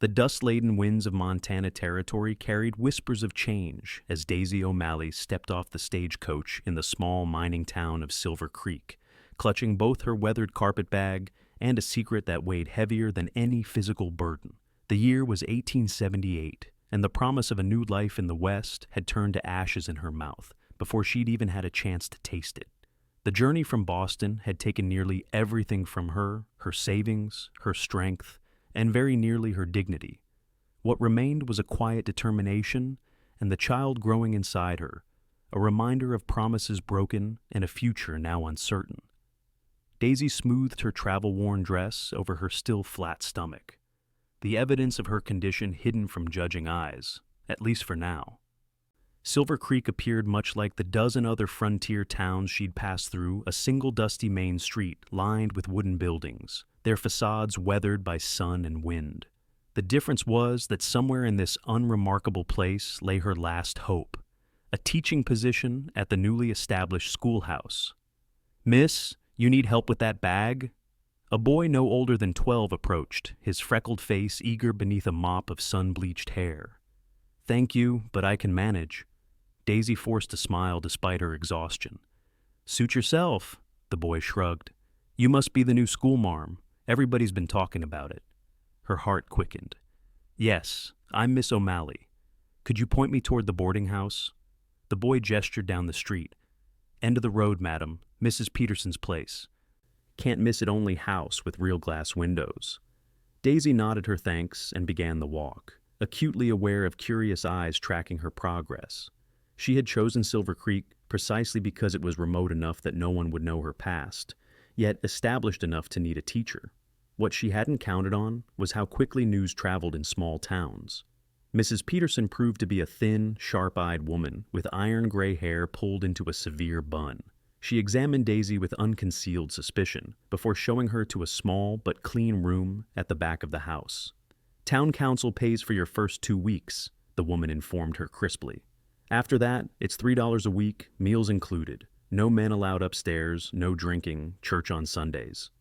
The dust-laden winds of Montana Territory carried whispers of change as Daisy O'Malley stepped off the stagecoach in the small mining town of Silver Creek, clutching both her weathered carpet bag and a secret that weighed heavier than any physical burden. The year was 1878, and the promise of a new life in the West had turned to ashes in her mouth before she'd even had a chance to taste it. The journey from Boston had taken nearly everything from her savings, her strength, and very nearly her dignity. What remained was a quiet determination and the child growing inside her, a reminder of promises broken and a future now uncertain. Daisy smoothed her travel-worn dress over her still flat stomach, the evidence of her condition hidden from judging eyes, at least for now. Silver Creek appeared much like the dozen other frontier towns she'd passed through, a single dusty main street lined with wooden buildings, their facades weathered by sun and wind. The difference was that somewhere in this unremarkable place lay her last hope, a teaching position at the newly established schoolhouse. "Miss, you need help with that bag?" A boy no older than 12 approached, his freckled face eager beneath a mop of sun-bleached hair. "Thank you, but I can manage." Daisy forced a smile despite her exhaustion. "Suit yourself," the boy shrugged. "You must be the new schoolmarm. Everybody's been talking about it." Her heart quickened. "Yes, I'm Miss O'Malley. Could you point me toward the boarding house?" The boy gestured down the street. "End of the road, madam. Mrs. Peterson's place. Can't miss it, only house with real glass windows." Daisy nodded her thanks and began the walk, acutely aware of curious eyes tracking her progress. She had chosen Silver Creek precisely because it was remote enough that no one would know her past, yet established enough to need a teacher. What she hadn't counted on was how quickly news traveled in small towns. Mrs. Peterson proved to be a thin, sharp-eyed woman with iron gray hair pulled into a severe bun. She examined Daisy with unconcealed suspicion before showing her to a small but clean room at the back of the house. "Town council pays for your first 2 weeks," the woman informed her crisply. "After that, it's $3 a week, meals included. No men allowed upstairs, no drinking, church on Sundays."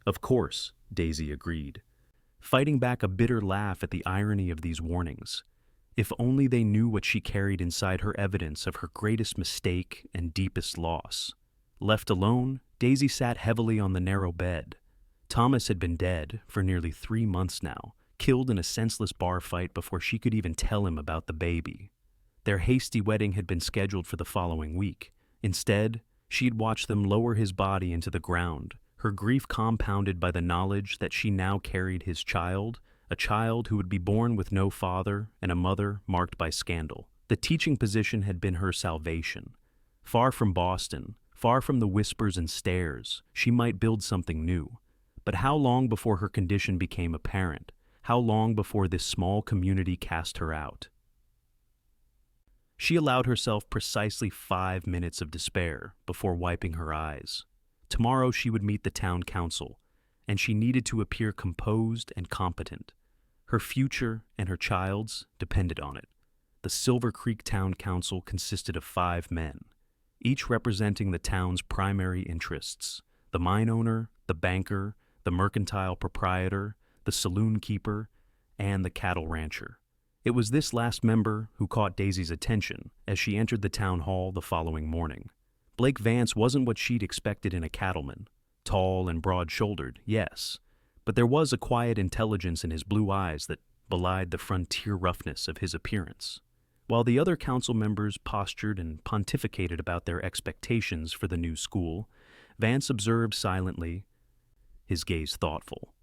"Of course," Daisy agreed, fighting back a bitter laugh at the irony of these warnings. If only they knew what she carried inside her, evidence of her greatest mistake and deepest loss. Left alone, Daisy sat heavily on the narrow bed. Thomas had been dead for nearly 3 months now, killed in a senseless bar fight before she could even tell him about the baby. Their hasty wedding had been scheduled for the following week. Instead, she'd watched them lower his body into the ground, her grief compounded by the knowledge that she now carried his child, a child who would be born with no father and a mother marked by scandal. The teaching position had been her salvation. Far from Boston, far from the whispers and stares, she might build something new. But how long before her condition became apparent? How long before this small community cast her out? She allowed herself precisely 5 minutes of despair before wiping her eyes. Tomorrow she would meet the town council, and she needed to appear composed and competent. Her future and her child's depended on it. The Silver Creek Town Council consisted of 5 men, each representing the town's primary interests: the mine owner, the banker, the mercantile proprietor, the saloon keeper, and the cattle rancher. It was this last member who caught Daisy's attention as she entered the town hall the following morning. Blake Vance wasn't what she'd expected in a cattleman. Tall and broad-shouldered, yes, but there was a quiet intelligence in his blue eyes that belied the frontier roughness of his appearance. While the other council members postured and pontificated about their expectations for the new school, Vance observed silently, his gaze thoughtful.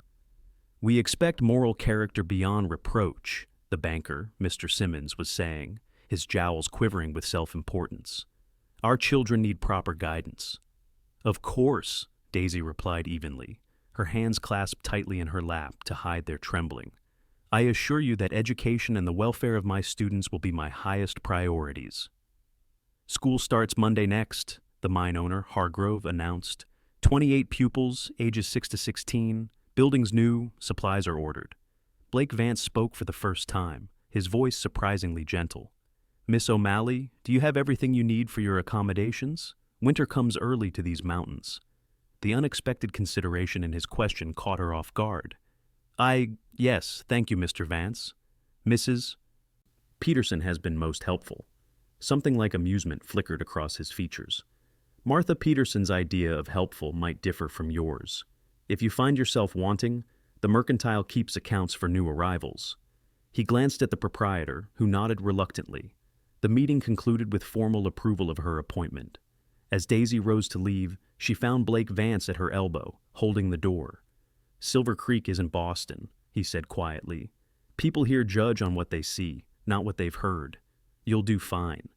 "We expect moral character beyond reproach," the banker, Mr. Simmons, was saying, his jowls quivering with self-importance. "Our children need proper guidance." "Of course," Daisy replied evenly, her hands clasped tightly in her lap to hide their trembling. "I assure you that education and the welfare of my students will be my highest priorities." "School starts Monday next," the mine owner, Hargrove, announced. 28 pupils, ages 6 to 16, buildings new, supplies are ordered. Blake Vance spoke for the first time, his voice surprisingly gentle. "Miss O'Malley, do you have everything you need for your accommodations? Winter comes early to these mountains." The unexpected consideration in his question caught her off guard. Yes, thank you, Mr. Vance. Mrs. Peterson has been most helpful. Something like amusement flickered across his features. Martha Peterson's idea of helpful might differ from yours. If you find yourself wanting, the mercantile keeps accounts for new arrivals. He glanced at the proprietor, who nodded reluctantly. The meeting concluded with formal approval of her appointment. As Daisy rose to leave, she found Blake Vance at her elbow, holding the door. Silver Creek isn't Boston, he said quietly. People here judge on what they see, not what they've heard. You'll do fine.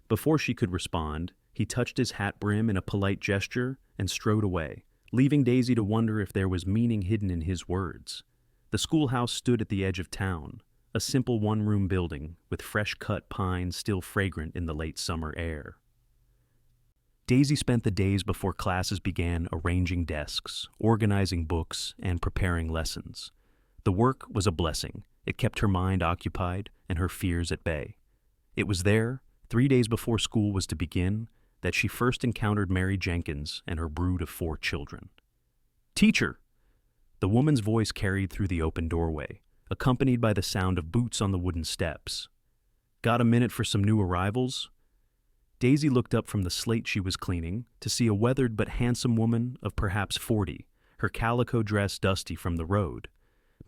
Before she could respond, he touched his hat brim in a polite gesture and strode away, leaving Daisy to wonder if there was meaning hidden in his words. The schoolhouse stood at the edge of town, a simple one-room building with fresh-cut pines still fragrant in the late summer air. Daisy spent the days before classes began arranging desks, organizing books, and preparing lessons. The work was a blessing. It kept her mind occupied and her fears at bay. It was there, 3 days before school was to begin, that she first encountered Mary Jenkins and her brood of 4 children. "Teacher!" The woman's voice carried through the open doorway, accompanied by the sound of boots on the wooden steps. "Got a minute for some new arrivals?" Daisy looked up from the slate she was cleaning to see a weathered but handsome woman of perhaps 40, her calico dress dusty from the road.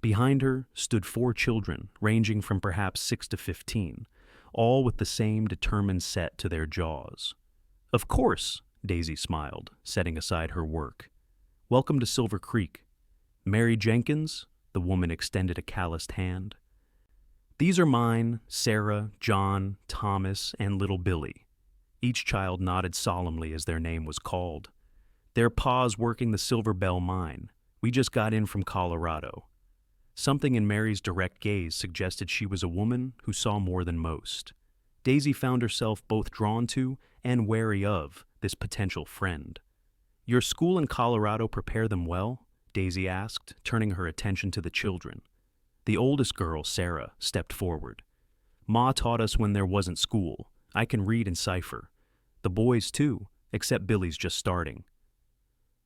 Behind her stood 4 children, ranging from perhaps 6 to 15, all with the same determined set to their jaws. "Of course," Daisy smiled, setting aside her work. "Welcome to Silver Creek. Mary Jenkins?" The woman extended a calloused hand. "These are mine, Sarah, John, Thomas, and little Billy." Each child nodded solemnly as their name was called. "Their pa's working the Silver Bell mine. We just got in from Colorado." Something in Mary's direct gaze suggested she was a woman who saw more than most. Daisy found herself both drawn to and wary of this potential friend. "Your school in Colorado prepare them well?" Daisy asked, turning her attention to the children. The oldest girl, Sarah, stepped forward. "Ma taught us when there wasn't school. I can read and cipher. The boys, too, except Billy's just starting."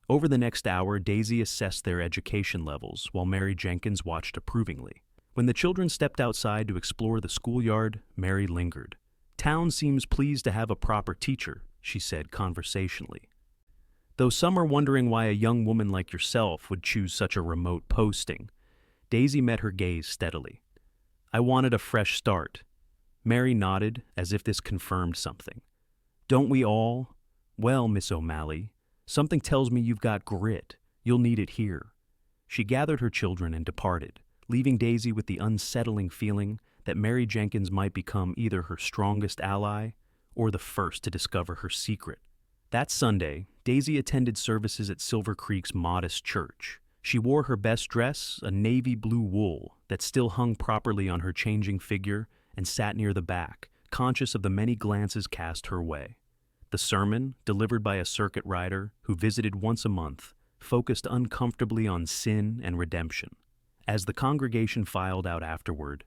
Over the next hour, Daisy assessed their education levels while Mary Jenkins watched approvingly. When the children stepped outside to explore the schoolyard, Mary lingered. "Town seems pleased to have a proper teacher," she said conversationally. "Though some are wondering why a young woman like yourself would choose such a remote posting." Daisy met her gaze steadily. "I wanted a fresh start." Mary nodded, as if this confirmed something. "Don't we all? Well, Miss O'Malley, something tells me you've got grit. You'll need it here." She gathered her children and departed, leaving Daisy with the unsettling feeling that Mary Jenkins might become either her strongest ally or the first to discover her secret. That Sunday, Daisy attended services at Silver Creek's modest church. She wore her best dress, a navy blue wool that still hung properly on her changing figure, and sat near the back, conscious of the many glances cast her way. The sermon, delivered by a circuit rider who visited once a month, focused uncomfortably on sin and redemption. As the congregation filed out afterward,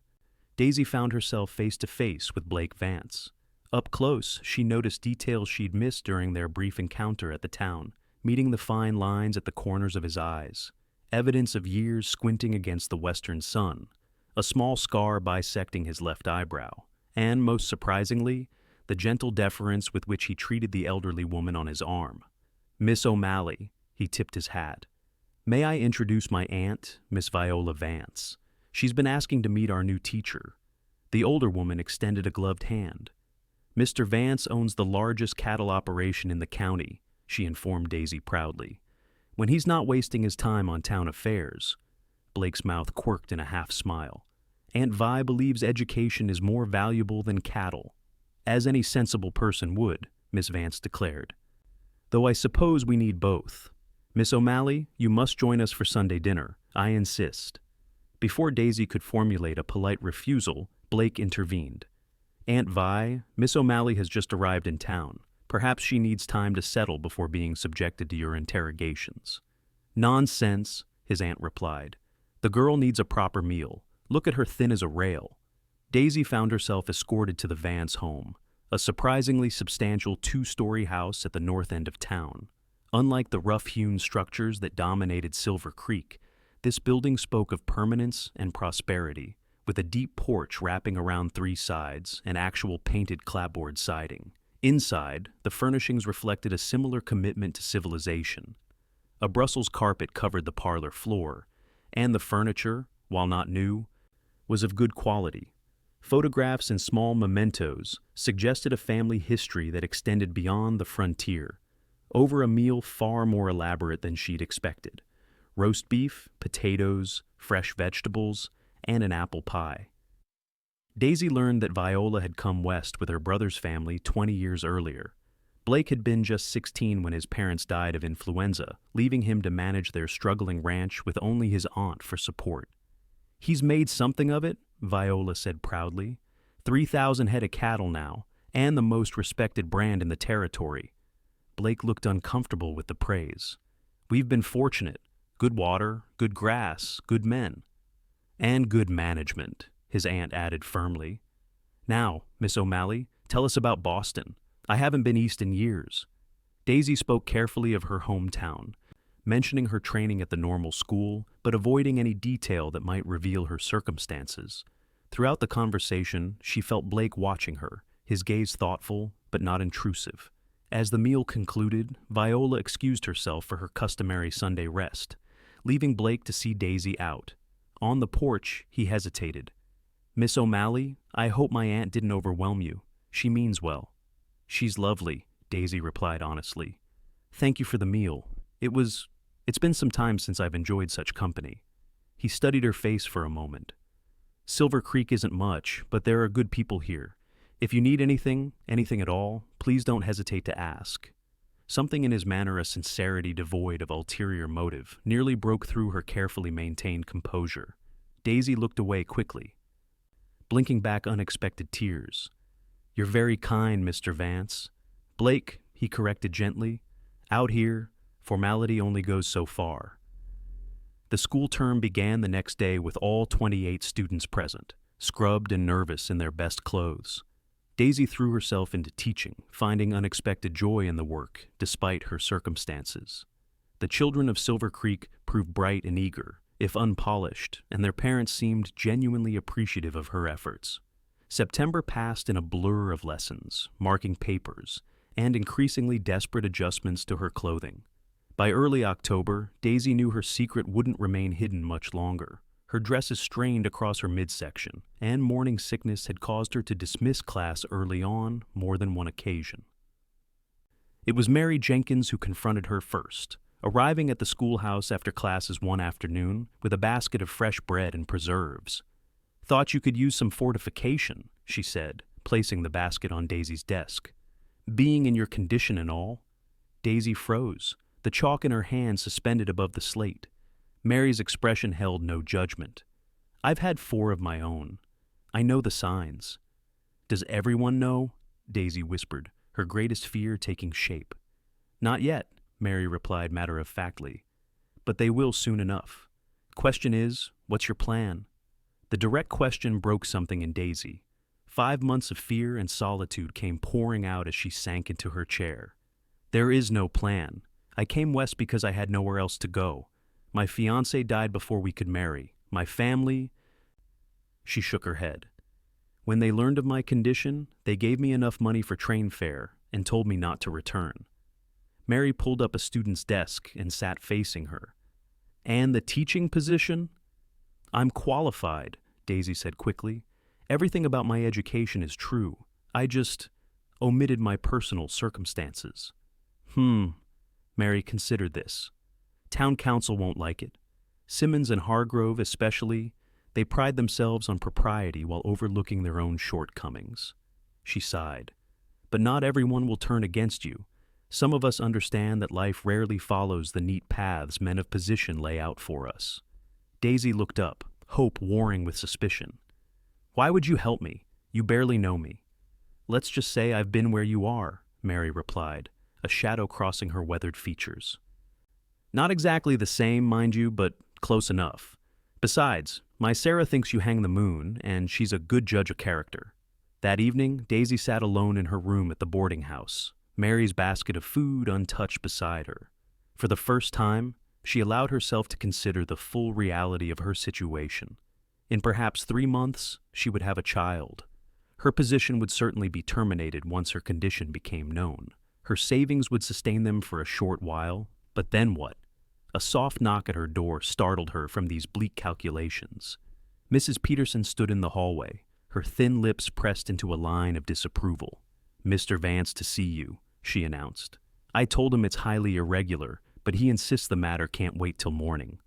Daisy found herself face to face with Blake Vance. Up close, she noticed details she'd missed during their brief encounter at the town, meeting the fine lines at the corners of his eyes, evidence of years squinting against the western sun, a small scar bisecting his left eyebrow, and, most surprisingly, the gentle deference with which he treated the elderly woman on his arm. "Miss O'Malley," he tipped his hat. "May I introduce my aunt, Miss Viola Vance? She's been asking to meet our new teacher." The older woman extended a gloved hand. "Mr. Vance owns the largest cattle operation in the county," she informed Daisy proudly. "When he's not wasting his time on town affairs." Blake's mouth quirked in a half-smile. "Aunt Vi believes education is more valuable than cattle." "As any sensible person would," Miss Vance declared. "Though I suppose we need both. Miss O'Malley, you must join us for Sunday dinner. I insist." Before Daisy could formulate a polite refusal, Blake intervened. "Aunt Vi, Miss O'Malley has just arrived in town. Perhaps she needs time to settle before being subjected to your interrogations." "Nonsense," his aunt replied. "The girl needs a proper meal. Look at her thin as a rail." Daisy found herself escorted to the Vance home, a surprisingly substantial 2-story house at the north end of town. Unlike the rough-hewn structures that dominated Silver Creek, This building spoke of permanence and prosperity, with a deep porch wrapping around three sides and actual painted clapboard siding. Inside, the furnishings reflected a similar commitment to civilization. A Brussels carpet covered the parlor floor, and the furniture, while not new, was of good quality. Photographs and small mementos suggested a family history that extended beyond the frontier. Over a meal far more elaborate than she'd expected. Roast beef, potatoes, fresh vegetables, and an apple pie. Daisy learned that Viola had come west with her brother's family 20 years earlier. Blake had been just 16 when his parents died of influenza, leaving him to manage their struggling ranch with only his aunt for support. "He's made something of it," Viola said proudly. 3,000 head of cattle now, and the most respected brand in the territory. Blake looked uncomfortable with the praise. "We've been fortunate. Good water, good grass, good men." "And good management," his aunt added firmly. "Now, Miss O'Malley, tell us about Boston. I haven't been east in years." Daisy spoke carefully of her hometown, mentioning her training at the normal school, but avoiding any detail that might reveal her circumstances. Throughout the conversation, she felt Blake watching her, his gaze thoughtful but not intrusive. As the meal concluded, Viola excused herself for her customary Sunday rest, leaving Blake to see Daisy out. On the porch, he hesitated. "Miss O'Malley, I hope my aunt didn't overwhelm you. She means well." "She's lovely," Daisy replied honestly. "Thank you for the meal. It's been some time since I've enjoyed such company." He studied her face for a moment. "Silver Creek isn't much, but there are good people here. If you need anything at all, please don't hesitate to ask." Something in his manner, a sincerity devoid of ulterior motive, nearly broke through her carefully maintained composure. Daisy looked away quickly, blinking back unexpected tears. "You're very kind, Mr. Vance." "Blake," he corrected gently. "Out here, formality only goes so far." The school term began the next day with all 28 students present, scrubbed and nervous in their best clothes. Daisy threw herself into teaching, finding unexpected joy in the work, despite her circumstances. The children of Silver Creek proved bright and eager, if unpolished, and their parents seemed genuinely appreciative of her efforts. September passed in a blur of lessons, marking papers, and increasingly desperate adjustments to her clothing. By early October, Daisy knew her secret wouldn't remain hidden much longer. Her dresses strained across her midsection, and morning sickness had caused her to dismiss class early on more than one occasion. It was Mary Jenkins who confronted her first, arriving at the schoolhouse after classes one afternoon with a basket of fresh bread and preserves. "Thought you could use some fortification," she said, placing the basket on Daisy's desk. "Being in your condition and all." Daisy froze, the chalk in her hand suspended above the slate. Mary's expression held no judgment. "I've had 4 of my own. I know the signs." "Does everyone know?" Daisy whispered, her greatest fear taking shape. "Not yet," Mary replied matter-of-factly. "But they will soon enough. Question is, what's your plan?" The direct question broke something in Daisy. 5 months of fear and solitude came pouring out as she sank into her chair. "There is no plan. I came west because I had nowhere else to go. My fiancé died before we could marry. My family—" She shook her head. "When they learned of my condition, they gave me enough money for train fare and told me not to return." Mary pulled up a student's desk and sat facing her. "And the teaching position?" "I'm qualified," Daisy said quickly. "Everything about my education is true. I just omitted my personal circumstances." Mary considered this. "Town council won't like it. Simmons and Hargrove especially, they pride themselves on propriety while overlooking their own shortcomings." She sighed. "But not everyone will turn against you. Some of us understand that life rarely follows the neat paths men of position lay out for us." Daisy looked up, hope warring with suspicion. "Why would you help me? You barely know me." "Let's just say I've been where you are," Mary replied, a shadow crossing her weathered features. "Not exactly the same, mind you, but close enough. Besides, my Sarah thinks you hang the moon, and she's a good judge of character." That evening, Daisy sat alone in her room at the boarding house, Mary's basket of food untouched beside her. For the first time, she allowed herself to consider the full reality of her situation. In perhaps 3 months, she would have a child. Her position would certainly be terminated once her condition became known. Her savings would sustain them for a short while, but then what? A soft knock at her door startled her from these bleak calculations. Mrs. Peterson stood in the hallway, her thin lips pressed into a line of disapproval. "Mr. Vance to see you," she announced. "I told him it's highly irregular, but he insists the matter can't wait till morning."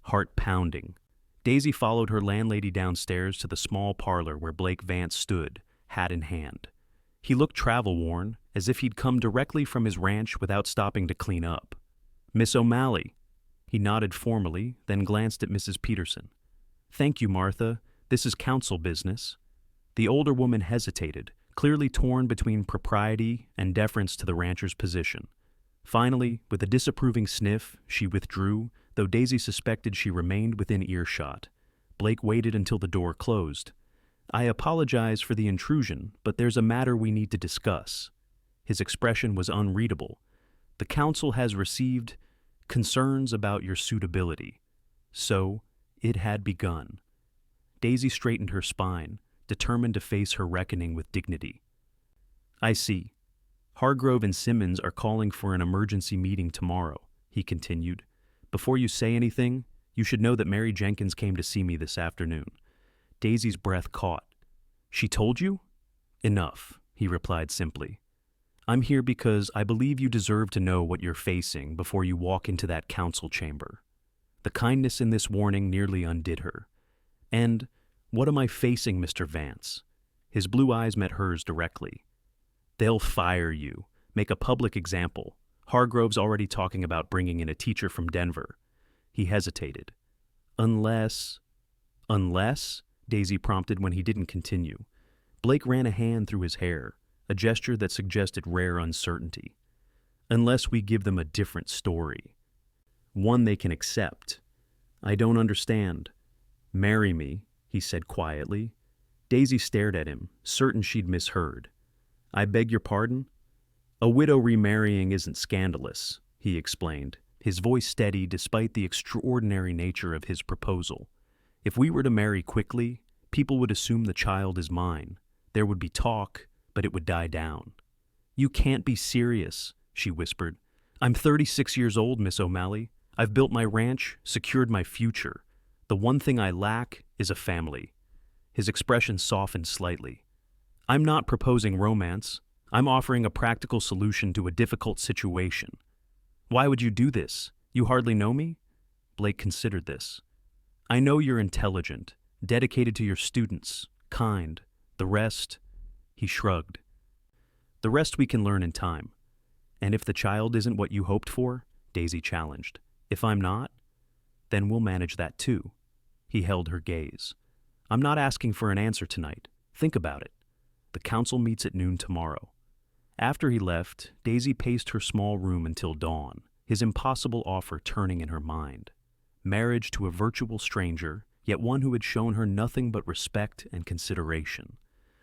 Heart pounding. Daisy followed her landlady downstairs to the small parlor where Blake Vance stood, hat in hand. He looked travel-worn, as if he'd come directly from his ranch without stopping to clean up. "Miss O'Malley." He nodded formally, then glanced at Mrs. Peterson. "Thank you, Martha. This is council business." The older woman hesitated, clearly torn between propriety and deference to the rancher's position. Finally, with a disapproving sniff, she withdrew, though Daisy suspected she remained within earshot. Blake waited until the door closed. "I apologize for the intrusion, but there's a matter we need to discuss." His expression was unreadable. "The council has received concerns about your suitability." So, it had begun. Daisy straightened her spine, determined to face her reckoning with dignity. "I see. Hargrove and Simmons are calling for an emergency meeting tomorrow," he continued. "Before you say anything, you should know that Mary Jenkins came to see me this afternoon." Daisy's breath caught. "She told you?" "Enough," he replied simply. "I'm here because I believe you deserve to know what you're facing before you walk into that council chamber." The kindness in this warning nearly undid her. "And what am I facing, Mr. Vance?" His blue eyes met hers directly. "They'll fire you, make a public example. Hargrove's already talking about bringing in a teacher from Denver." He hesitated. Unless, Daisy prompted when he didn't continue. Blake ran a hand through his hair, a gesture that suggested rare uncertainty. "Unless we give them a different story. One they can accept." "I don't understand." "Marry me," he said quietly. Daisy stared at him, certain she'd misheard. "I beg your pardon?" "A widow remarrying isn't scandalous," he explained, his voice steady despite the extraordinary nature of his proposal. "If we were to marry quickly, people would assume the child is mine. There would be talk, but it would die down." "You can't be serious," she whispered. "I'm 36 years old, Miss O'Malley. I've built my ranch, secured my future. The one thing I lack is a family." His expression softened slightly. "I'm not proposing romance. I'm offering a practical solution to a difficult situation." "Why would you do this? You hardly know me?" Blake considered this. "I know you're intelligent, dedicated to your students, kind. The rest," he shrugged. "The rest we can learn in time." "And if the child isn't what you hoped for?" Daisy challenged. "If I'm not? Then we'll manage that too." He held her gaze. "I'm not asking for an answer tonight. Think about it. The council meets at noon tomorrow." After he left, Daisy paced her small room until dawn, his impossible offer turning in her mind. Marriage to a virtual stranger, yet one who had shown her nothing but respect and consideration.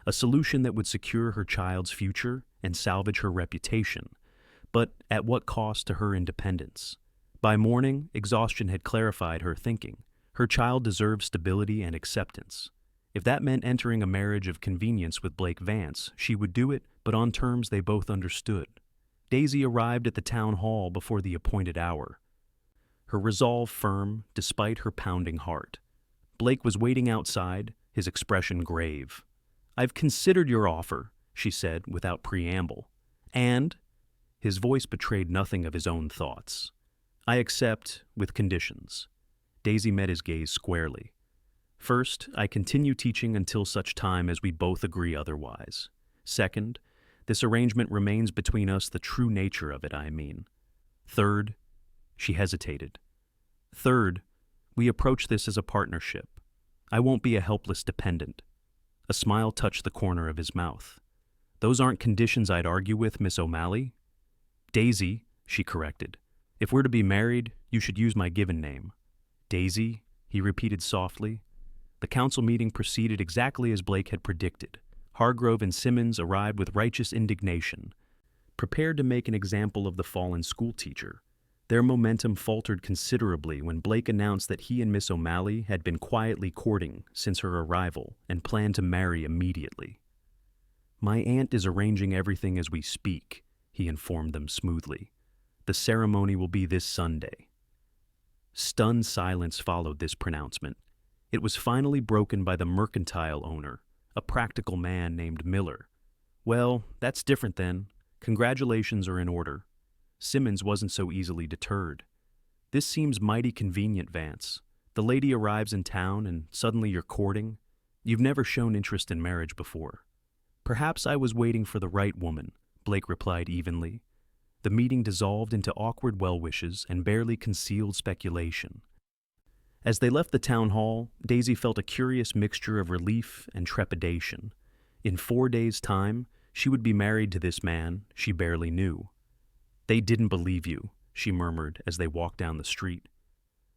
A solution that would secure her child's future and salvage her reputation, but at what cost to her independence? By morning, exhaustion had clarified her thinking. Her child deserved stability and acceptance. If that meant entering a marriage of convenience with Blake Vance, she would do it, but on terms they both understood. Daisy arrived at the town hall before the appointed hour, her resolve firm despite her pounding heart. Blake was waiting outside, his expression grave. "I've considered your offer," she said without preamble. "And?" His voice betrayed nothing of his own thoughts. "I accept, with conditions." Daisy met his gaze squarely. "First, I continue teaching until such time as we both agree otherwise. Second, this arrangement remains between us, the true nature of it, I mean. Third," she hesitated. "Third, we approach this as a partnership. I won't be a helpless dependent." A smile touched the corner of his mouth. "Those aren't conditions I'd argue with, Miss O'Malley." "Daisy," she corrected. "If we're to be married, you should use my given name." "Daisy," he repeated softly. The council meeting proceeded exactly as Blake had predicted. Hargrove and Simmons arrived with righteous indignation, prepared to make an example of the fallen schoolteacher. Their momentum faltered considerably when Blake announced that he and Miss O'Malley had been quietly courting since her arrival and planned to marry immediately. "My aunt is arranging everything as we speak," he informed them smoothly. "The ceremony will be this Sunday." Stunned silence followed this pronouncement. It was finally broken by the mercantile owner, a practical man named Miller. "Well, that's different then. Congratulations are in order." Simmons wasn't so easily deterred. "This seems mighty convenient, Vance. The lady arrives in town and suddenly you're courting. You've never shown interest in marriage before." "Perhaps I was waiting for the right woman," Blake replied evenly. The meeting dissolved into awkward well-wishes and barely concealed speculation. As they left the town hall, Daisy felt a curious mixture of relief and trepidation. In 4 days' time, she would be married to this man she barely knew. "They didn't believe you," she murmured as they walked down the street.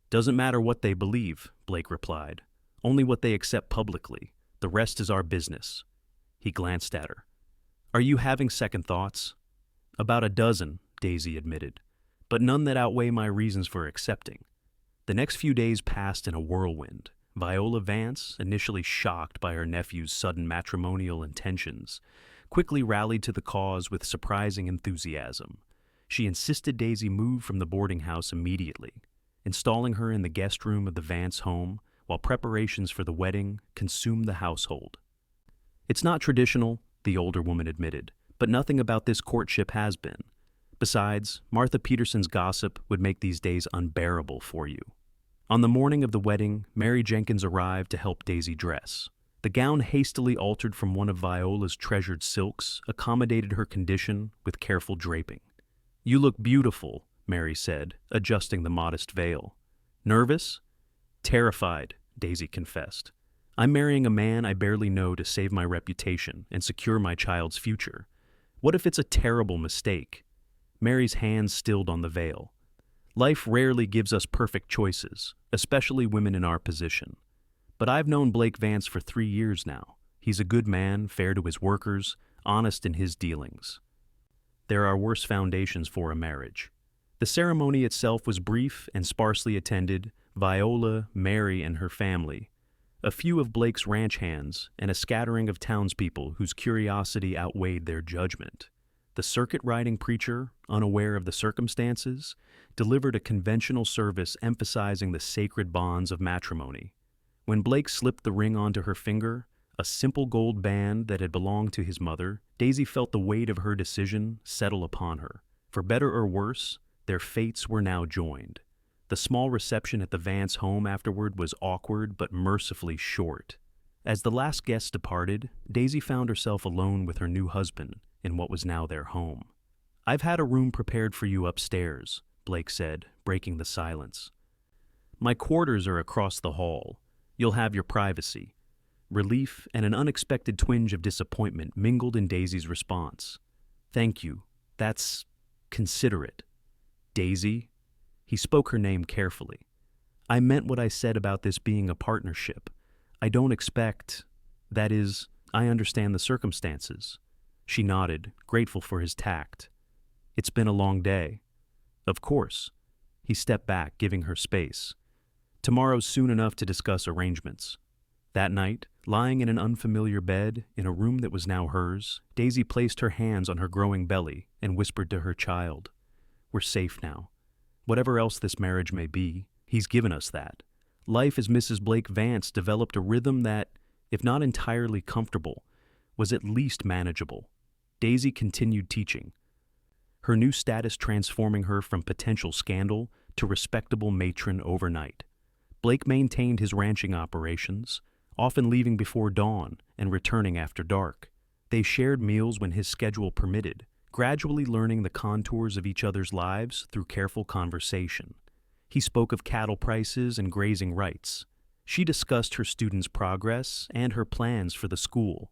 "Doesn't matter what they believe," Blake replied. "Only what they accept publicly. The rest is our business." He glanced at her. "Are you having second thoughts?" "About a dozen," Daisy admitted, "but none that outweigh my reasons for accepting." The next few days passed in a whirlwind. Viola Vance, initially shocked by her nephew's sudden matrimonial intentions, quickly rallied to the cause with surprising enthusiasm. She insisted Daisy move from the boarding house immediately, installing her in the guest room of the Vance home while preparations for the wedding consumed the household. "It's not traditional," the older woman admitted, "but nothing about this courtship has been. Besides, Martha Peterson's gossip would make these days unbearable for you." On the morning of the wedding, Mary Jenkins arrived to help Daisy dress. The gown hastily altered from one of Viola's treasured silks accommodated her condition with careful draping. "You look beautiful," Mary said, adjusting the modest veil. "Nervous?" "Terrified," Daisy confessed. "I'm marrying a man I barely know to save my reputation and secure my child's future. What if it's a terrible mistake?" Mary's hands stilled on the veil. "Life rarely gives us perfect choices, especially women in our position. But I've known Blake Vance for 3 years now. He's a good man, fair to his workers, honest in his dealings. There are worse foundations for a marriage." The ceremony itself was brief and sparsely attended. Viola, Mary, and her family, a few of Blake's ranch hands, and a scattering of townspeople whose curiosity outweighed their judgment. The circuit-riding preacher, unaware of the circumstances, delivered a conventional service emphasizing the sacred bonds of matrimony. When Blake slipped the ring onto her finger, a simple gold band that had belonged to his mother, Daisy felt the weight of her decision settle upon her. For better or worse, their fates were now joined. The small reception at the Vance home afterward was awkward but mercifully short. As the last guest departed, Daisy found herself alone with her new husband in what was now their home. "I've had a room prepared for you upstairs," Blake said, breaking the silence. "My quarters are across the hall. You'll have your privacy." Relief and an unexpected twinge of disappointment mingled in Daisy's response. "Thank you. That's considerate." "Daisy?" He spoke her name carefully. "I meant what I said about this being a partnership. I don't expect... That is, I understand the circumstances." She nodded, grateful for his tact. "It's been a long day." "Of course." He stepped back, giving her space. "Tomorrow's soon enough to discuss arrangements." That night, lying in an unfamiliar bed in a room that was now hers, Daisy placed her hands on her growing belly and whispered to her child, "We're safe now. Whatever else this marriage may be, he's given us that." Life as Mrs. Blake Vance developed a rhythm that, if not entirely comfortable, was at least manageable. Daisy continued teaching, her new status transforming her from potential scandal to respectable matron overnight. Blake maintained his ranching operations, often leaving before dawn and returning after dark. They shared meals when his schedule permitted, gradually learning the contours of each other's lives through careful conversation. He spoke of cattle prices and grazing rights. She discussed her students' progress and her plans for the school.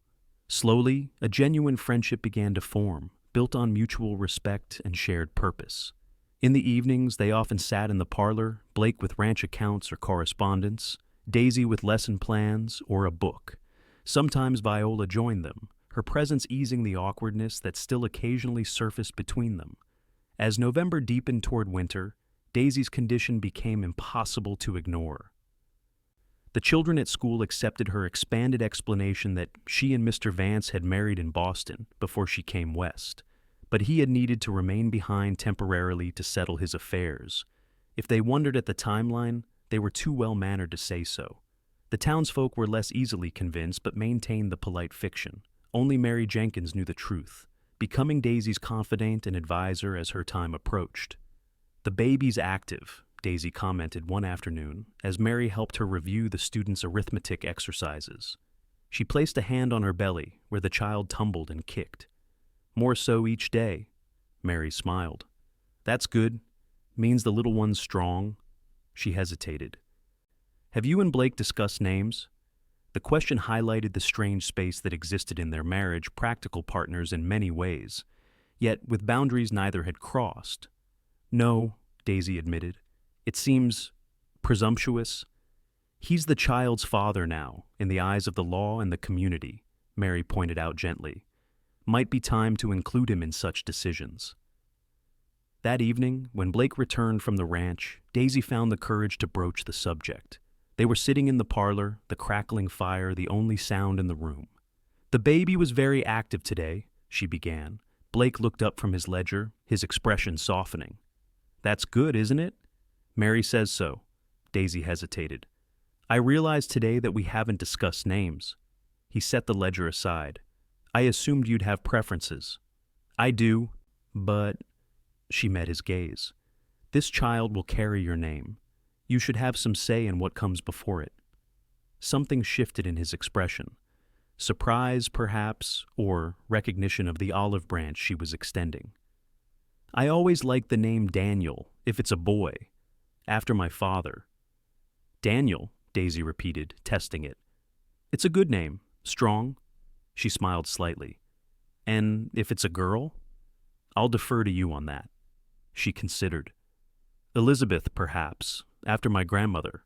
Slowly, a genuine friendship began to form, built on mutual respect and shared purpose. In the evenings, they often sat in the parlor, Blake with ranch accounts or correspondence, Daisy with lesson plans or a book. Sometimes Viola joined them, her presence easing the awkwardness that still occasionally surfaced between them. As November deepened toward winter, Daisy's condition became impossible to ignore. The children at school accepted her expanded explanation that she and Mr. Vance had married in Boston before she came west, but he had needed to remain behind temporarily to settle his affairs. If they wondered at the timeline, they were too well-mannered to say so. The townsfolk were less easily convinced but maintained the polite fiction. Only Mary Jenkins knew the truth, becoming Daisy's confidant and advisor as her time approached. "The baby's active," Daisy commented one afternoon as Mary helped her review the students' arithmetic exercises. She placed a hand on her belly where the child tumbled and kicked. "More so each day," Mary smiled. "That's good. Means the little one's strong." She hesitated. "Have you and Blake discussed names?" The question highlighted the strange space that existed in their marriage, practical partners in many ways, yet with boundaries neither had crossed. "No," Daisy admitted. "It seems presumptuous." "He's the child's father now, in the eyes of the law and the community," Mary pointed out gently. "Might be time to include him in such decisions." That evening, when Blake returned from the ranch, Daisy found the courage to broach the subject. They were sitting in the parlor, the crackling fire the only sound in the room. "The baby was very active today," she began. Blake looked up from his ledger, his expression softening. "That's good, isn't it?" "Mary says so." Daisy hesitated. "I realize today that we haven't discussed names." He set the ledger aside. "I assumed you'd have preferences." "I do, but—" She met his gaze. "This child will carry your name. You should have some say in what comes before it." Something shifted in his expression. Surprise, perhaps, or recognition of the olive branch she was extending. "I always like the name Daniel, if it's a boy, after my father." "Daniel," Daisy repeated, testing it. "It's a good name, strong." She smiled slightly. "And if it's a girl?" "I'll defer to you on that." She considered. "Elizabeth, perhaps, after my grandmother.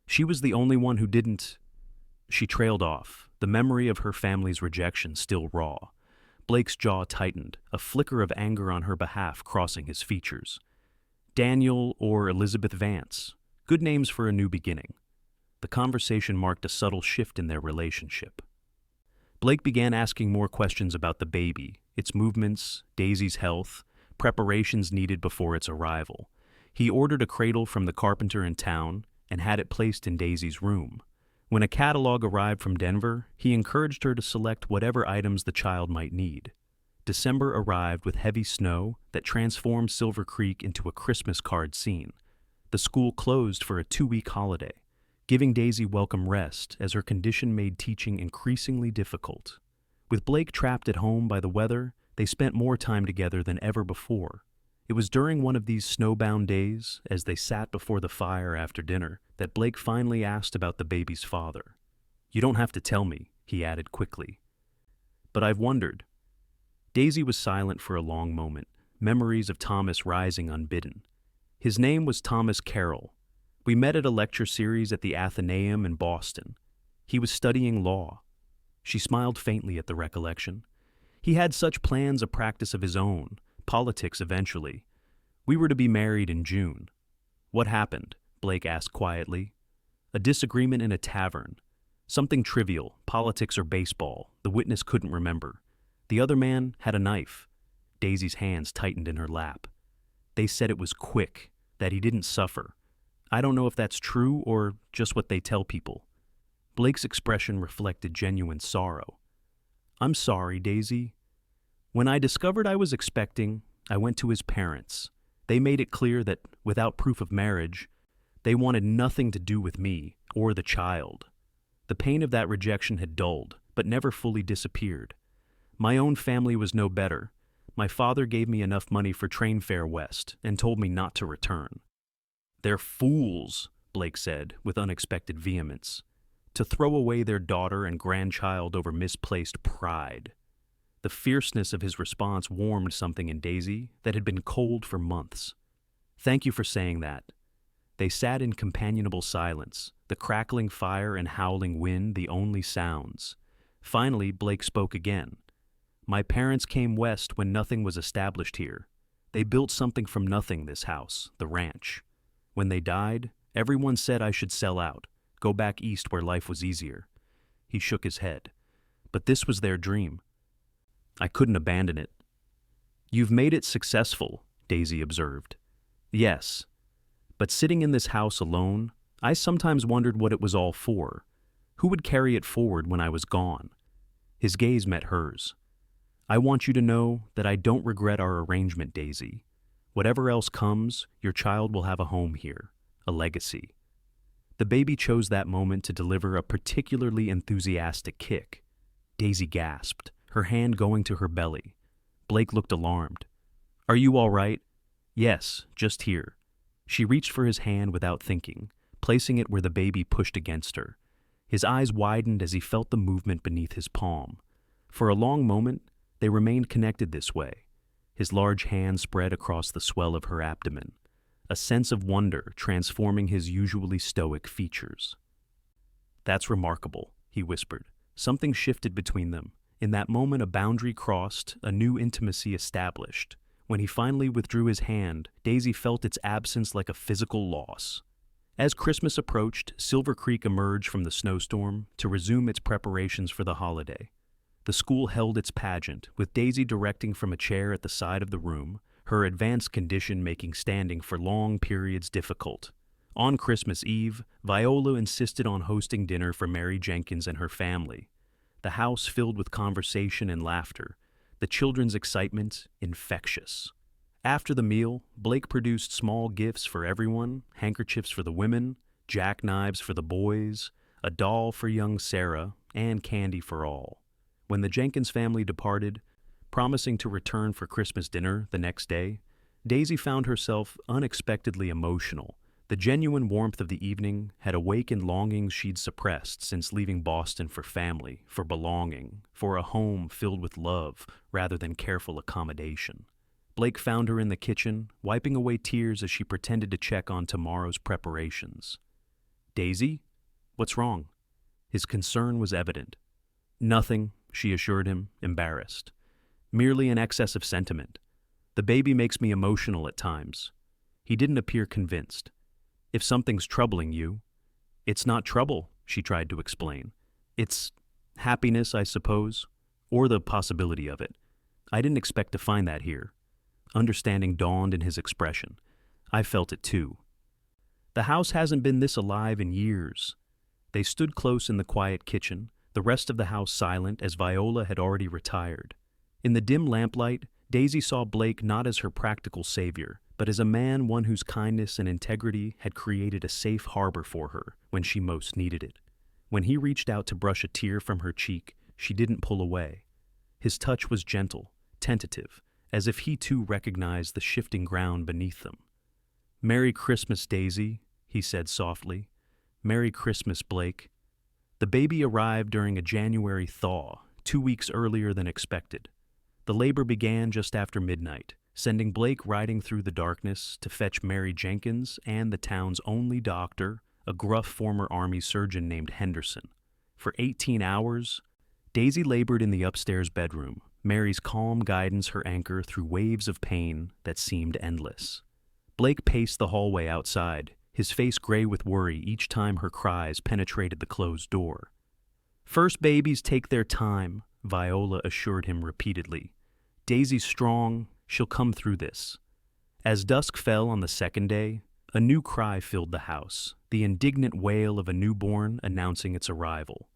She was the only one who didn't—" She trailed off, the memory of her family's rejection still raw. Blake's jaw tightened, a flicker of anger on her behalf crossing his features. Daniel or Elizabeth Vance, good names for a new beginning. The conversation marked a subtle shift in their relationship. Blake began asking more questions about the baby, its movements, Daisy's health, preparations needed before its arrival. He ordered a cradle from the carpenter in town and had it placed in Daisy's room. When a catalog arrived from Denver, he encouraged her to select whatever items the child might need. December arrived with heavy snow that transformed Silver Creek into a Christmas card scene. The school closed for a 2-week holiday, giving Daisy welcome rest as her condition made teaching increasingly difficult. With Blake trapped at home by the weather, they spent more time together than ever before. It was during one of these snowbound days, as they sat before the fire after dinner, that Blake finally asked about the baby's father. "You don't have to tell me," he added quickly. "But I've wondered." Daisy was silent for a long moment, memories of Thomas rising unbidden. "His name was Thomas Carroll. We met at a lecture series at the Athenaeum in Boston. He was studying law." She smiled faintly at the recollection. "He had such plans of practice of his own, politics eventually. We were to be married in June." "What happened?" Blake asked quietly. "A disagreement in a tavern. Something trivial, politics or baseball, the witness couldn't remember. The other man had a knife." Daisy's hands tightened in her lap. "They said it was quick, that he didn't suffer. I don't know if that's true or just what they tell people." Blake's expression reflected genuine sorrow. "I'm sorry, Daisy. When I discovered I was expecting, I went to his parents. They made it clear that, without proof of marriage, they wanted nothing to do with me or the child. The pain of that rejection had dulled, but never fully disappeared. My own family was no better. My father gave me enough money for train fare west and told me not to return." "They're fools," Blake said, with unexpected vehemence, "to throw away their daughter and grandchild over misplaced pride." The fierceness of his response warmed something in Daisy that had been cold for months. "Thank you for saying that." They sat in companionable silence, the crackling fire and howling wind the only sounds. Finally, Blake spoke again. "My parents came west when nothing was established here. They built something from nothing, this house, the ranch. When they died, everyone said I should sell out, go back east where life was easier. He shook his head. But this was their dream. I couldn't abandon it. You've made it successful, Daisy observed. Yes. But sitting in this house alone, I sometimes wondered what it was all for. Who would carry it forward when I was gone? His gaze met hers. I want you to know that I don't regret our arrangement, Daisy. Whatever else comes, your child will have a home here, a legacy. The baby chose that moment to deliver a particularly enthusiastic kick. Daisy gasped, her hand going to her belly. Blake looked alarmed. Are you all right? Yes, just here. She reached for his hand without thinking, placing it where the baby pushed against her. His eyes widened as he felt the movement beneath his palm. For a long moment, they remained connected this way. His large hand spread across the swell of her abdomen, a sense of wonder transforming his usually stoic features. That's remarkable, he whispered. Something shifted between them. In that moment, a boundary crossed, a new intimacy established. When he finally withdrew his hand, Daisy felt its absence like a physical loss. As Christmas approached, Silver Creek emerged from the snowstorm to resume its preparations for the holiday. The school held its pageant, with Daisy directing from a chair at the side of the room, her advanced condition making standing for long periods difficult. On Christmas Eve, Viola insisted on hosting dinner for Mary Jenkins and her family. The house filled with conversation and laughter, the children's excitement infectious. After the meal, Blake produced small gifts for everyone, handkerchiefs for the women, jackknives for the boys, a doll for young Sarah, and candy for all. When the Jenkins family departed, promising to return for Christmas dinner the next day, Daisy found herself unexpectedly emotional. The genuine warmth of the evening had awakened longings she'd suppressed since leaving Boston for family, for belonging, for a home filled with love rather than careful accommodation. Blake found her in the kitchen, wiping away tears as she pretended to check on tomorrow's preparations. Daisy? What's wrong? His concern was evident. Nothing, she assured him, embarrassed. Merely an excess of sentiment. The baby makes me emotional at times. He didn't appear convinced. If something's troubling you, it's not trouble, she tried to explain. It's happiness, I suppose, or the possibility of it. I didn't expect to find that here. Understanding dawned in his expression. I felt it too. The house hasn't been this alive in years. They stood close in the quiet kitchen, the rest of the house silent as Viola had already retired. In the dim lamplight, Daisy saw Blake not as her practical savior, but as a man one whose kindness and integrity had created a safe harbor for her when she most needed it. When he reached out to brush a tear from her cheek, she didn't pull away. His touch was gentle, tentative, as if he too recognized the shifting ground beneath them. "Merry Christmas, Daisy," he said softly. "Merry Christmas, Blake." The baby arrived during a January thaw, 2 weeks earlier than expected. The labor began just after midnight, sending Blake riding through the darkness to fetch Mary Jenkins and the town's only doctor, a gruff former Army surgeon named Henderson. For 18 hours, Daisy labored in the upstairs bedroom, Mary's calm guidance her anchor through waves of pain that seemed endless. Blake paced the hallway outside, his face gray with worry each time her cries penetrated the closed door. "First babies take their time," Viola assured him repeatedly. "Daisy's strong, she'll come through this." As dusk fell on the second day, a new cry filled the house, the indignant wail of a newborn announcing its arrival.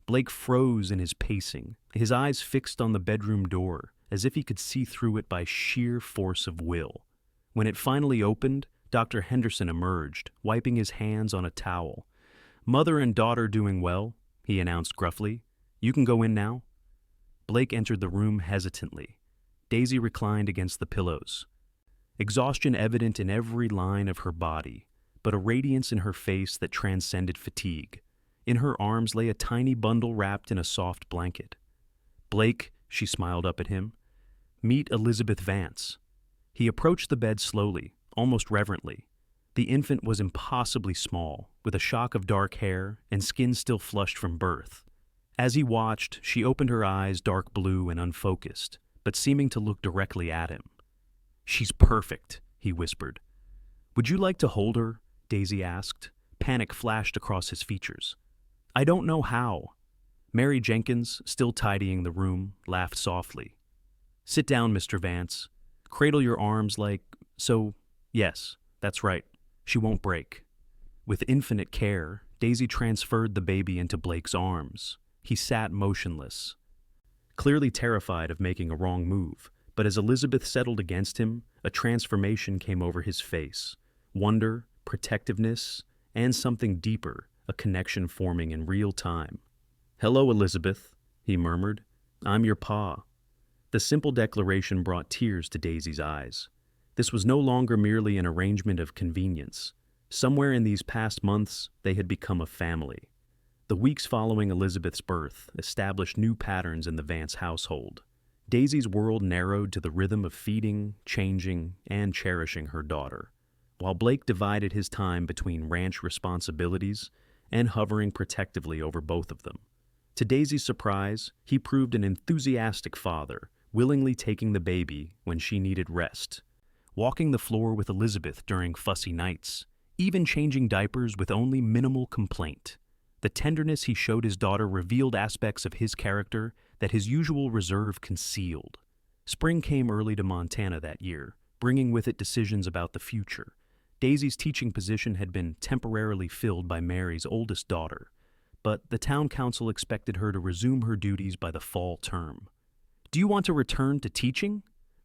Blake froze in his pacing, his eyes fixed on the bedroom door, as if he could see through it by sheer force of will. When it finally opened, Dr. Henderson emerged, wiping his hands on a towel. "Mother and daughter doing well," he announced gruffly. "You can go in now." Blake entered the room hesitantly. Daisy reclined against the pillows. Exhaustion evident in every line of her body, but a radiance in her face that transcended fatigue. In her arms lay a tiny bundle wrapped in a soft blanket. "Blake," she smiled up at him, "meet Elizabeth Vance." He approached the bed slowly, almost reverently. The infant was impossibly small, with a shock of dark hair and skin still flushed from birth. As he watched, she opened her eyes dark blue and unfocused, but seeming to look directly at him. "She's perfect," he whispered. "Would you like to hold her?" Daisy asked. Panic flashed across his features. I don't know how. Mary Jenkins, still tidying the room, laughed softly. Sit down, Mr. Vance. Cradle your arms so, yes, that's right. She won't break. With infinite care, Daisy transferred the baby into Blake's arms. He sat motionless, clearly terrified of making a wrong move, but as Elizabeth settled against him, a transformation came over his face. Wonder, protectiveness, and something deeper, a connection forming in real time. Hello, Elizabeth, he murmured. I'm your pa. The simple declaration brought tears to Daisy's eyes. This was no longer merely an arrangement of convenience. Somewhere in these past months, they had become a family. The weeks following Elizabeth's birth established new patterns in the Vance household. Daisy's world narrowed to the rhythm of feeding, changing, and cherishing her daughter, while Blake divided his time between ranch responsibilities and hovering protectively over both of them. To Daisy's surprise, he proved an enthusiastic father, willingly taking the baby when she needed rest, walking the floor with Elizabeth during fussy nights, even changing diapers with only minimal complaint. The tenderness he showed his daughter revealed aspects of his character that his usual reserve concealed. Spring came early to Montana that year, bringing with it decisions about the future. Daisy's teaching position had been temporarily filled by Mary's oldest daughter, but the town council expected her to resume her duties by the fall term. Do you want to return to teaching?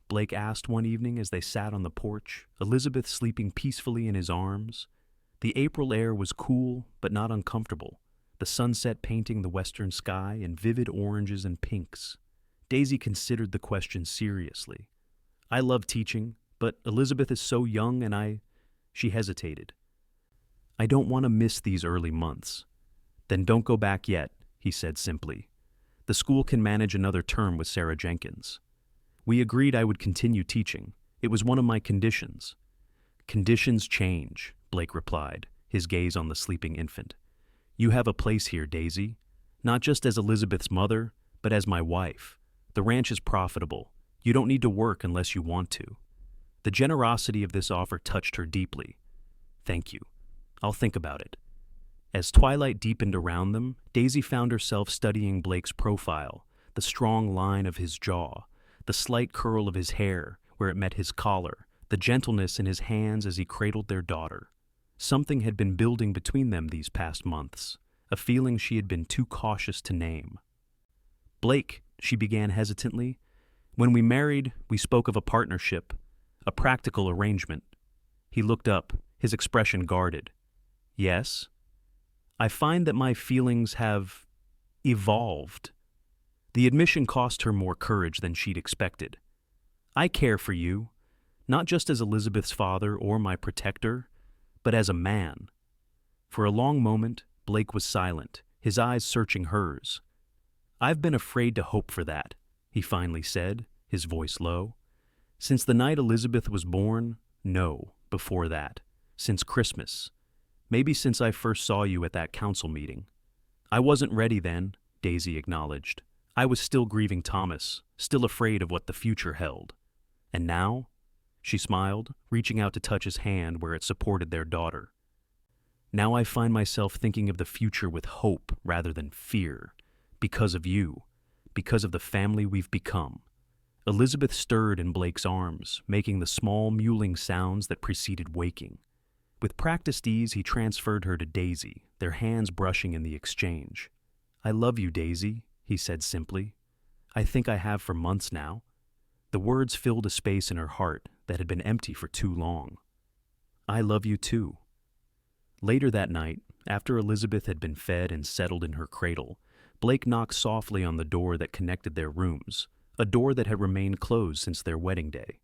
Blake asked one evening as they sat on the porch, Elizabeth sleeping peacefully in his arms. The April air was cool, but not uncomfortable, the sunset painting the western sky in vivid oranges and pinks. Daisy considered the question seriously. I love teaching, but Elizabeth is so young and She hesitated. I don't want to miss these early months. Then don't go back yet, he said simply. The school can manage another term with Sarah Jenkins. We agreed I would continue teaching. It was one of my conditions. Conditions change, Blake replied, his gaze on the sleeping infant. You have a place here, Daisy, not just as Elizabeth's mother, but as my wife. The ranch is profitable. You don't need to work unless you want to. The generosity of this offer touched her deeply. Thank you. I'll think about it. As twilight deepened around them, Daisy found herself studying Blake's profile, the strong line of his jaw, the slight curl of his hair where it met his collar, the gentleness in his hands as he cradled their daughter. Something had been building between them these past months, a feeling she had been too cautious to name. Blake, she began hesitantly, when we married, we spoke of a partnership, a practical arrangement. He looked up, his expression guarded. Yes? I find that my feelings have evolved. The admission cost her more courage than she'd expected. I care for you, not just as Elizabeth's father or my protector, but as a man. For a long moment, Blake was silent, his eyes searching hers. I've been afraid to hope for that, he finally said, his voice low. Since the night Elizabeth was born, no, before that, since Christmas. Maybe since I first saw you at that council meeting. I wasn't ready then, Daisy acknowledged. I was still grieving Thomas, still afraid of what the future held. And now? She smiled, reaching out to touch his hand where it supported their daughter. Now I find myself thinking of the future with hope rather than fear, because of you, because of the family we've become. Elizabeth stirred in Blake's arms, making the small mewling sounds that preceded waking. With practiced ease, he transferred her to Daisy, their hands brushing in the exchange. I love you, Daisy, he said simply. I think I have for months now. The words filled a space in her heart that had been empty for too long. I love you too. Later that night, after Elizabeth had been fed and settled in her cradle, Blake knocked softly on the door that connected their rooms, a door that had remained closed since their wedding day.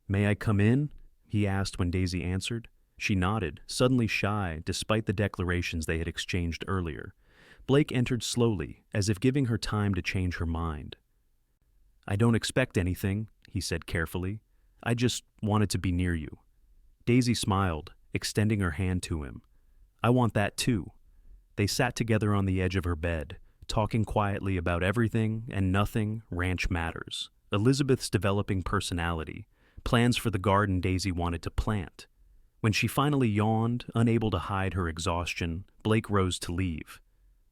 May I come in? He asked when Daisy answered. She nodded, suddenly shy despite the declarations they had exchanged earlier. Blake entered slowly, as if giving her time to change her mind. I don't expect anything, he said carefully. I just wanted to be near you. Daisy smiled, extending her hand to him. I want that too. They sat together on the edge of her bed, talking quietly about everything and nothing ranch matters. Elizabeth's developing personality, plans for the garden Daisy wanted to plant, When she finally yawned, unable to hide her exhaustion, Blake rose to leave.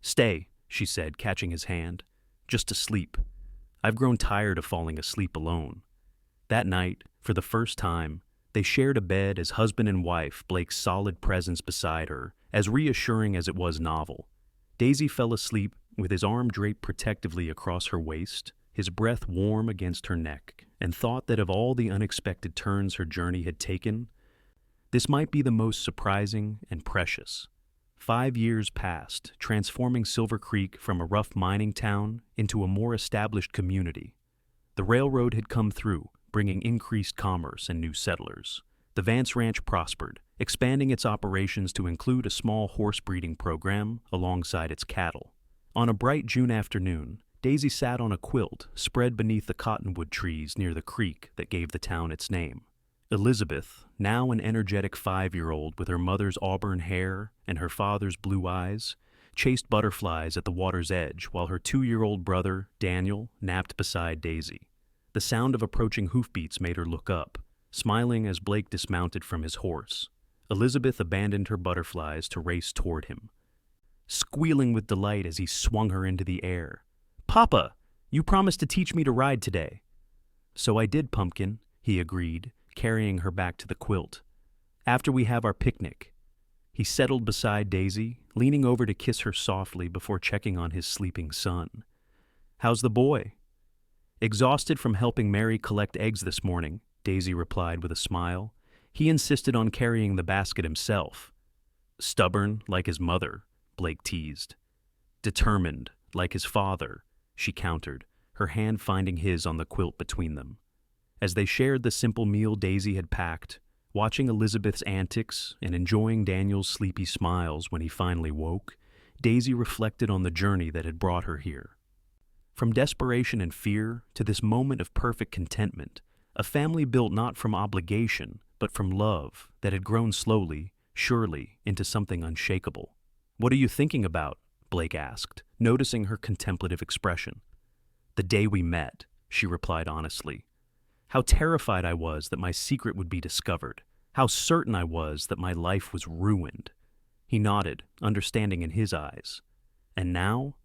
"Stay," she said, catching his hand. "Just to sleep. I've grown tired of falling asleep alone." That night, for the first time, they shared a bed as husband and wife, Blake's solid presence beside her, as reassuring as it was novel. Daisy fell asleep with his arm draped protectively across her waist, his breath warm against her neck, and thought that of all the unexpected turns her journey had taken, this might be the most surprising and precious. 5 years passed, transforming Silver Creek from a rough mining town into a more established community. The railroad had come through, bringing increased commerce and new settlers. The Vance Ranch prospered, expanding its operations to include a small horse breeding program alongside its cattle. On a bright June afternoon, Daisy sat on a quilt spread beneath the cottonwood trees near the creek that gave the town its name. Elizabeth, now an energetic 5-year-old with her mother's auburn hair and her father's blue eyes, chased butterflies at the water's edge while her 2-year-old brother, Daniel, napped beside Daisy. The sound of approaching hoofbeats made her look up, smiling as Blake dismounted from his horse. Elizabeth abandoned her butterflies to race toward him, squealing with delight as he swung her into the air. "Papa, you promised to teach me to ride today." "So I did, Pumpkin," he agreed, carrying her back to the quilt. "After we have our picnic." He settled beside Daisy, leaning over to kiss her softly before checking on his sleeping son. "How's the boy?" "Exhausted from helping Mary collect eggs this morning," Daisy replied with a smile. "He insisted on carrying the basket himself." "Stubborn, like his mother," Blake teased. "Determined, like his father," she countered, her hand finding his on the quilt between them. As they shared the simple meal Daisy had packed, watching Elizabeth's antics and enjoying Daniel's sleepy smiles when he finally woke, Daisy reflected on the journey that had brought her here. From desperation and fear to this moment of perfect contentment, a family built not from obligation, but from love that had grown slowly, surely, into something unshakable. "What are you thinking about?" Blake asked, noticing her contemplative expression. "The day we met," she replied honestly. "How terrified I was that my secret would be discovered. How certain I was that my life was ruined." He nodded, understanding in his eyes. "And now?"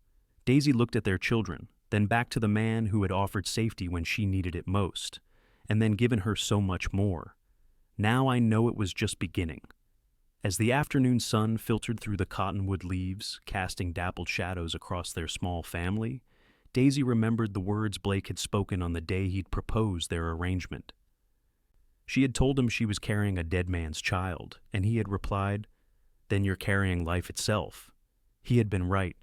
Daisy looked at their children, then back to the man who had offered safety when she needed it most, and then given her so much more. "Now I know it was just beginning." As the afternoon sun filtered through the cottonwood leaves, casting dappled shadows across their small family, Daisy remembered the words Blake had spoken on the day he'd proposed their arrangement. She had told him she was carrying a dead man's child, and he had replied, "Then you're carrying life itself." He had been right.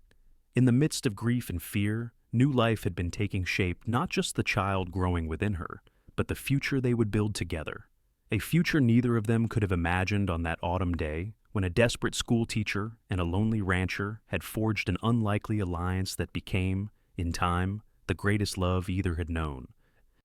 In the midst of grief and fear, new life had been taking shape, not just the child growing within her, but the future they would build together. A future neither of them could have imagined on that autumn day, when a desperate schoolteacher and a lonely rancher had forged an unlikely alliance that became, in time, the greatest love either had known.